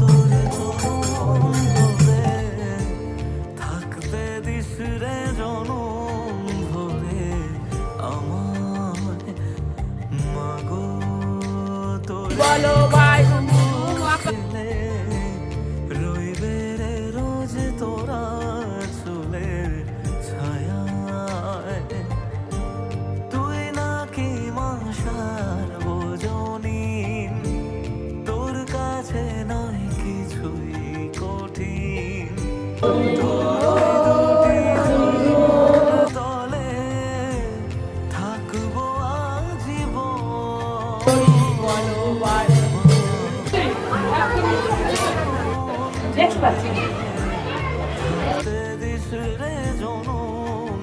তোর চরণ ধরে থাকতে দিস রে জনম ধরে আমার মাগো তোর বলো ভাই রইবে রে রোজ তোরা চুলের ছায়ায় তুই নাকি মাসার বোঝনি তোর কাছে নয় কিছুই কঠিন তোর দুটি চরণ তলে থাকবো আজীবন বলো ভাই দেখতে পাচ্ছি দিস রে জনম